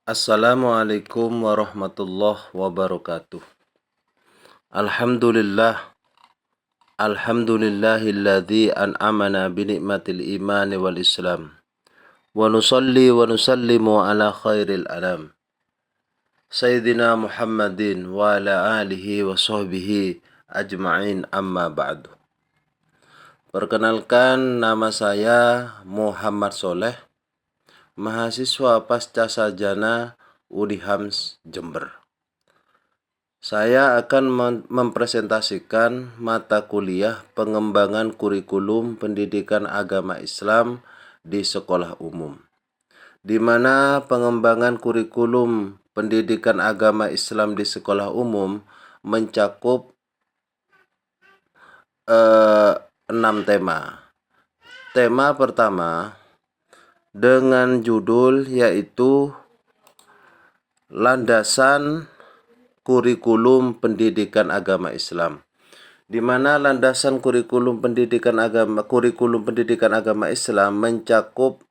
Assalamualaikum warahmatullahi wabarakatuh. Alhamdulillah, alhamdulillahilladzi an'amana binikmatil imani wal islam. Wa nusalli wa nusallimu ala khairil anam. Sayyidina Muhammadin wa ala alihi wa sahbihi ajma'in amma ba'du. Perkenalkan, nama saya Muhammad Soleh, mahasiswa pasca sarjana Unihams Jember. Saya akan mempresentasikan mata kuliah pengembangan kurikulum pendidikan agama Islam di sekolah umum, di mana pengembangan kurikulum pendidikan agama Islam di sekolah umum mencakup 6 tema. Tema pertama dengan judul yaitu landasan kurikulum pendidikan agama Islam, di mana landasan kurikulum pendidikan agama Islam mencakup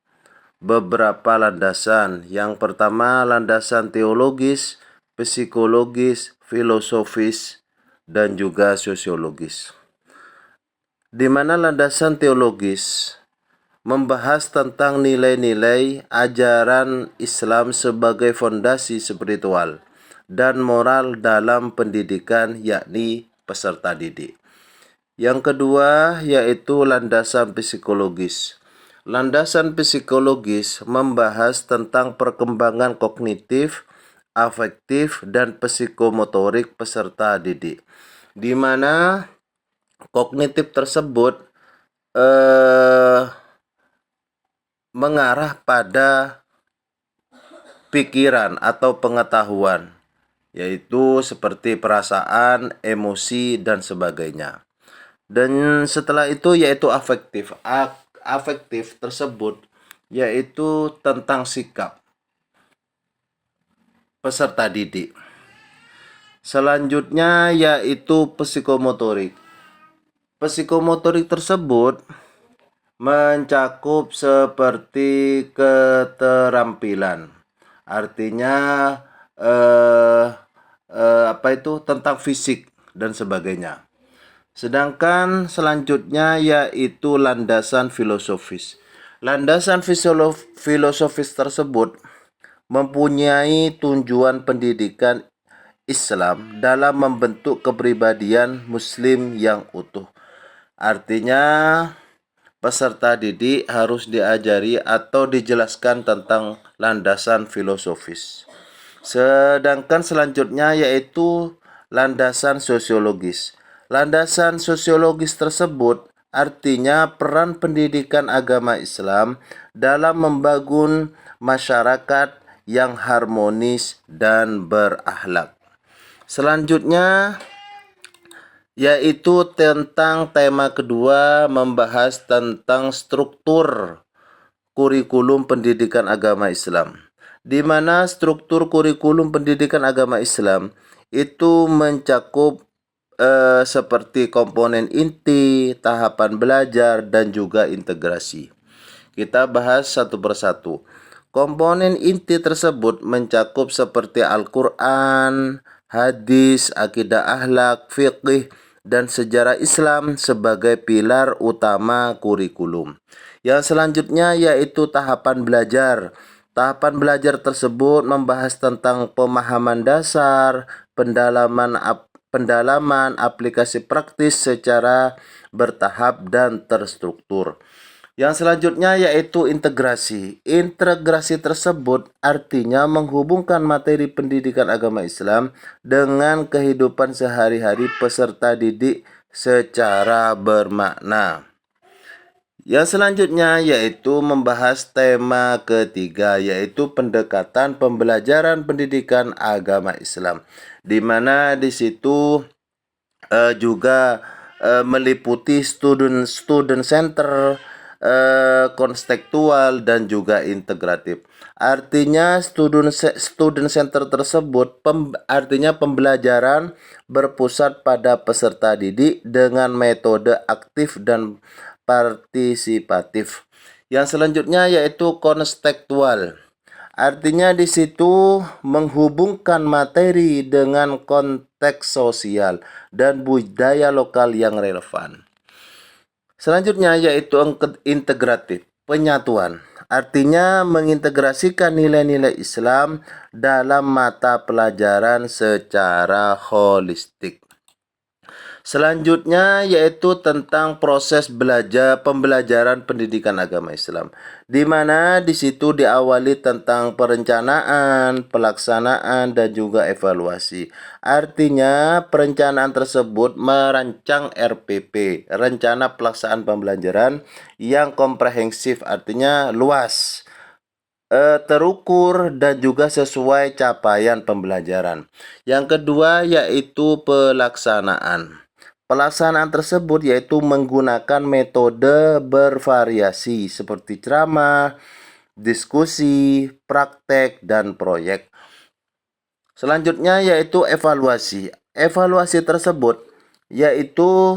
beberapa landasan. Yang pertama, landasan teologis, psikologis, filosofis, dan juga sosiologis. Di mana landasan teologis membahas tentang nilai-nilai ajaran Islam sebagai fondasi spiritual dan moral dalam pendidikan, yakni peserta didik. Yang kedua yaitu landasan psikologis. Landasan psikologis membahas tentang perkembangan kognitif, afektif, dan psikomotorik peserta didik, di mana kognitif tersebut mengarah pada pikiran atau pengetahuan, yaitu seperti perasaan, emosi, dan sebagainya. Dan setelah itu yaitu afektif. Afektif tersebut yaitu tentang sikap peserta didik. Selanjutnya yaitu psikomotorik. Psikomotorik tersebut mencakup seperti keterampilan, artinya tentang fisik dan sebagainya. Sedangkan selanjutnya yaitu landasan filosofis. Landasan filosofis tersebut mempunyai tujuan pendidikan Islam dalam membentuk kepribadian Muslim yang utuh. Artinya peserta didik harus diajari atau dijelaskan tentang landasan filosofis. Sedangkan selanjutnya yaitu landasan sosiologis. Landasan sosiologis tersebut artinya peran pendidikan agama Islam dalam membangun masyarakat yang harmonis dan berakhlak. Selanjutnya yaitu tentang tema kedua membahas tentang struktur kurikulum pendidikan agama Islam, di mana struktur kurikulum pendidikan agama Islam itu mencakup seperti komponen inti, tahapan belajar, dan juga integrasi. Kita bahas satu persatu. Komponen inti tersebut mencakup seperti Al-Quran, hadis, akidah akhlak, fiqih, dan sejarah Islam sebagai pilar utama kurikulum. Yang selanjutnya yaitu tahapan belajar. Tahapan belajar tersebut membahas tentang pemahaman dasar, pendalaman aplikasi praktis secara bertahap dan terstruktur. Yang selanjutnya yaitu integrasi. Integrasi tersebut artinya menghubungkan materi pendidikan agama Islam dengan kehidupan sehari-hari peserta didik secara bermakna. Yang selanjutnya yaitu membahas tema ketiga, yaitu pendekatan pembelajaran pendidikan agama Islam, di mana di situ juga meliputi student center, konstekstual, dan juga integratif. Artinya student center tersebut artinya pembelajaran berpusat pada peserta didik dengan metode aktif dan partisipatif. Yang selanjutnya yaitu konstekstual. Artinya di situ menghubungkan materi dengan konteks sosial dan budaya lokal yang relevan. Selanjutnya yaitu integratif, penyatuan. Artinya mengintegrasikan nilai-nilai Islam dalam mata pelajaran secara holistik. Selanjutnya yaitu tentang proses pembelajaran pendidikan agama Islam, di mana di situ diawali tentang perencanaan, pelaksanaan dan juga evaluasi. Artinya perencanaan tersebut merancang RPP, rencana pelaksanaan pembelajaran yang komprehensif, artinya luas, terukur dan juga sesuai capaian pembelajaran. Yang kedua yaitu pelaksanaan. Pelaksanaan tersebut yaitu menggunakan metode bervariasi seperti ceramah, diskusi, praktek, dan proyek. Selanjutnya yaitu evaluasi. Evaluasi tersebut yaitu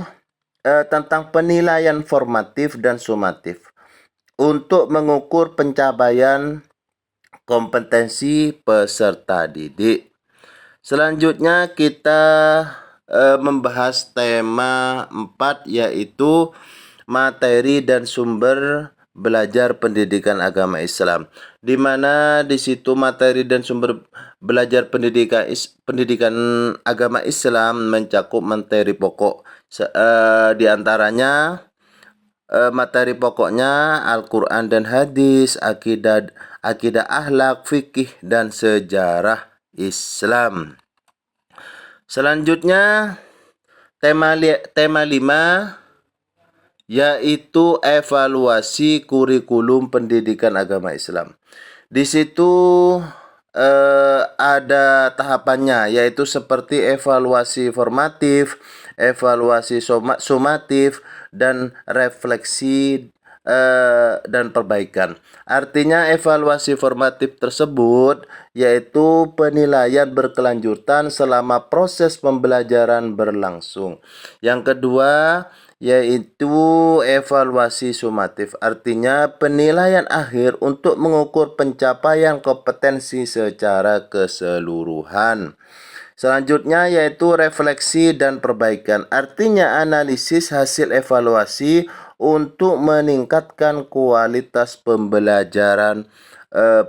tentang penilaian formatif dan sumatif untuk mengukur pencapaian kompetensi peserta didik. Selanjutnya kita membahas tema 4 yaitu materi dan sumber belajar pendidikan agama Islam, di mana di situ materi dan sumber belajar pendidikan agama Islam mencakup materi pokok, di antaranya materi pokoknya Al-Quran dan hadis, akidah akhlak, fikih, dan sejarah Islam. Selanjutnya tema 5 yaitu evaluasi kurikulum pendidikan agama Islam. Di situ ada tahapannya yaitu seperti evaluasi formatif, evaluasi sumatif, dan refleksi dan perbaikan. Artinya evaluasi formatif tersebut yaitu penilaian berkelanjutan selama proses pembelajaran berlangsung. Yang kedua yaitu evaluasi sumatif, artinya penilaian akhir untuk mengukur pencapaian kompetensi secara keseluruhan. Selanjutnya yaitu refleksi dan perbaikan, artinya analisis hasil evaluasi untuk meningkatkan kualitas pembelajaran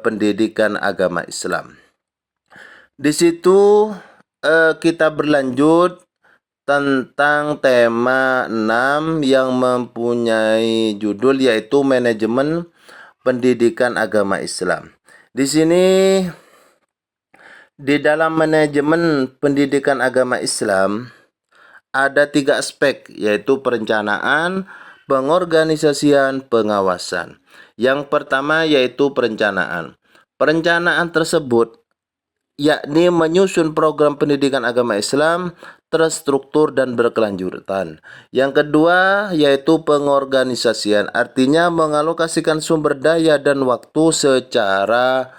pendidikan agama Islam. Di situ kita berlanjut tentang tema 6 yang mempunyai judul yaitu manajemen pendidikan agama Islam. Di sini di dalam manajemen pendidikan agama Islam ada 3 aspek yaitu perencanaan, pengorganisasian, pengawasan. Yang pertama yaitu perencanaan. Perencanaan tersebut yakni menyusun program pendidikan agama Islam terstruktur dan berkelanjutan. Yang kedua yaitu pengorganisasian, artinya mengalokasikan sumber daya dan waktu secara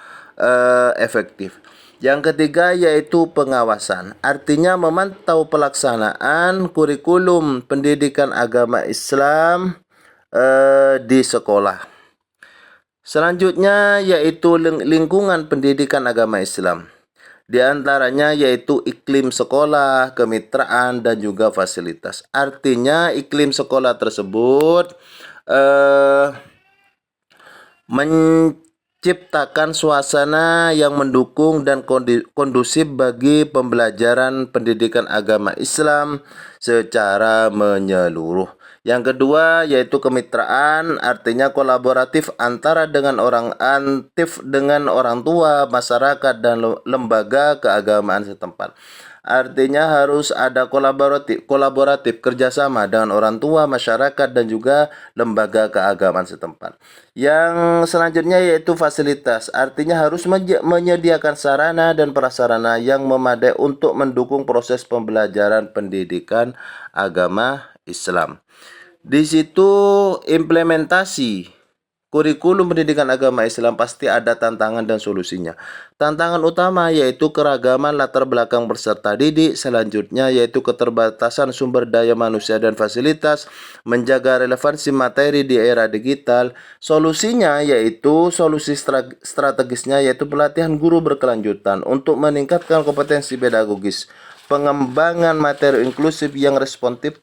efektif. Yang ketiga yaitu pengawasan, artinya memantau pelaksanaan kurikulum pendidikan agama Islam di sekolah. Selanjutnya yaitu lingkungan pendidikan agama Islam. Di antaranya yaitu iklim sekolah, kemitraan, dan juga fasilitas. Artinya iklim sekolah tersebut menciptakan suasana yang mendukung dan kondusif bagi pembelajaran pendidikan agama Islam secara menyeluruh. Yang kedua yaitu kemitraan, artinya kolaboratif antara dengan orang tua, masyarakat, dan lembaga keagamaan setempat. Artinya harus ada kolaboratif kerjasama dengan orang tua, masyarakat, dan juga lembaga keagamaan setempat. Yang selanjutnya yaitu fasilitas, artinya harus menyediakan sarana dan prasarana yang memadai untuk mendukung proses pembelajaran pendidikan agama Islam. Di situ implementasi kurikulum pendidikan agama Islam pasti ada tantangan dan solusinya. Tantangan utama yaitu keragaman latar belakang peserta didik, selanjutnya yaitu keterbatasan sumber daya manusia dan fasilitas, menjaga relevansi materi di era digital. Solusinya yaitu strategisnya yaitu pelatihan guru berkelanjutan untuk meningkatkan kompetensi pedagogis, pengembangan materi inklusif yang responsif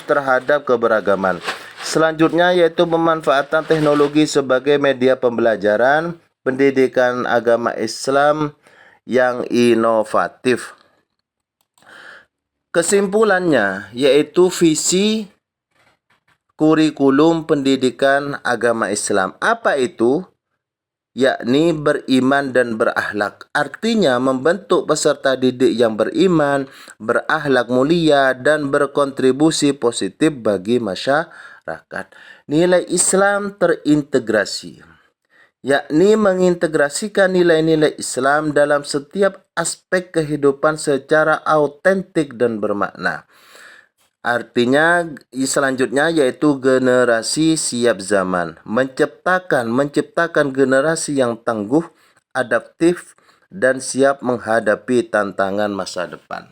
terhadap keberagaman. Selanjutnya yaitu pemanfaatan teknologi sebagai media pembelajaran pendidikan agama Islam yang inovatif. Kesimpulannya yaitu visi kurikulum pendidikan agama Islam. Apa itu? Yakni beriman dan berakhlak. Artinya membentuk peserta didik yang beriman, berakhlak mulia, dan berkontribusi positif bagi masyarakat. Nilai Islam terintegrasi, yakni mengintegrasikan nilai-nilai Islam dalam setiap aspek kehidupan secara autentik dan bermakna. Artinya selanjutnya yaitu generasi siap zaman, menciptakan generasi yang tangguh, adaptif, dan siap menghadapi tantangan masa depan.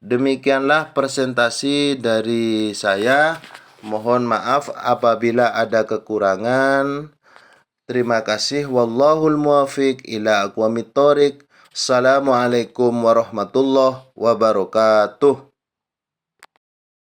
Demikianlah presentasi dari saya. Mohon maaf apabila ada kekurangan. Terima kasih. Wallahul muwafiq ila aqwamit thoriq. Assalamualaikum warahmatullahi wabarakatuh.